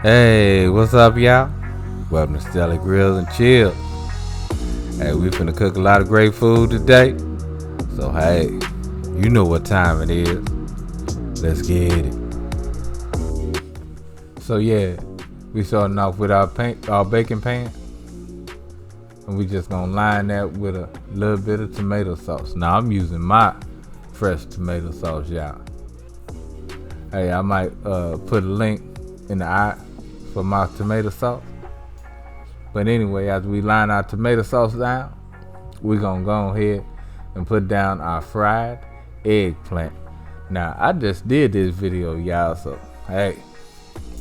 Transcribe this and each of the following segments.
Hey, what's up, y'all? Welcome to Stelly Grills and Chill. Hey, we finna cook a lot of great food today. So, hey, you know what time it is. Let's get it. So, yeah, we starting off with our baking pan. And we just gonna line that with a little bit of tomato sauce. Now, I'm using my fresh tomato sauce, y'all. Hey, I might put a link in the eye for my tomato sauce. But anyway, as we line our tomato sauce down, we're gonna go ahead and put down our fried eggplant. Now, I just did this video, y'all, so hey,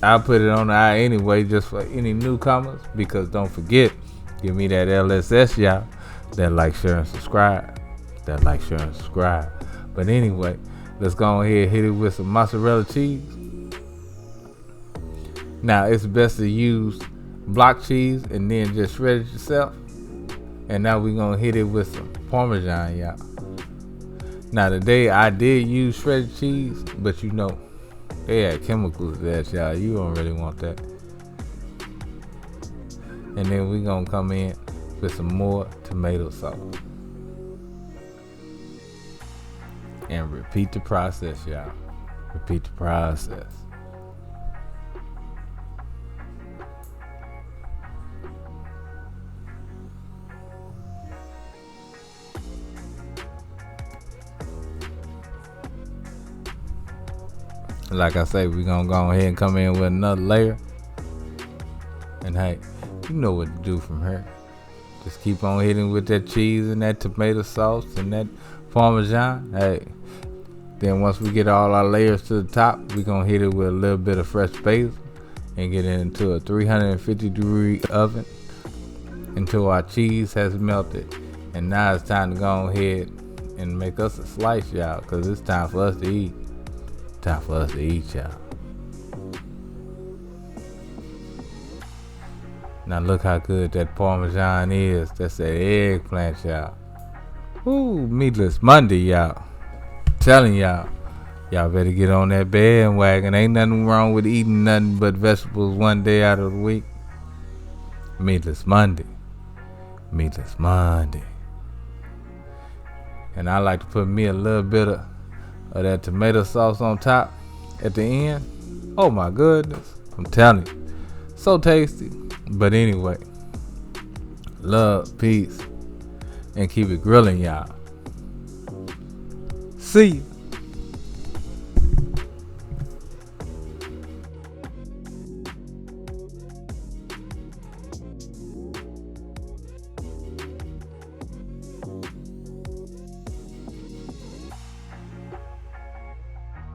I'll put it on the eye anyway, just for any newcomers, because don't forget, give me that LSS, y'all. That like, share, and subscribe. But anyway, let's go ahead and hit it with some mozzarella cheese. Now, it's best to use block cheese and then just shred it yourself. And now we're gonna hit it with some Parmesan, y'all. Now today I did use shredded cheese, but you know they had chemicals that, y'all. You don't really want that. And then we're gonna come in with some more tomato sauce. And repeat the process, y'all. Repeat the process. Like I say, we're gonna go ahead and come in with another layer. And hey, you know what to do from here. Just keep on hitting with that cheese and that tomato sauce and that Parmesan. Hey, then once we get all our layers to the top, we're gonna hit it with a little bit of fresh basil and get it into a 350-degree oven until our cheese has melted. And now it's time to go ahead and make us a slice, y'all, because it's time for us to eat. Time for us to eat, y'all. Now look how good that Parmesan is. That's that eggplant, y'all. Ooh, Meatless Monday, y'all. Telling y'all better get on that bandwagon. Ain't nothing wrong with eating nothing but vegetables one day out of the week. Meatless Monday. Meatless Monday. And I like to put me a little bit of that tomato sauce on top at the end. Oh my goodness, I'm telling you, so tasty. But anyway, love, peace, and keep it grilling, y'all. See you.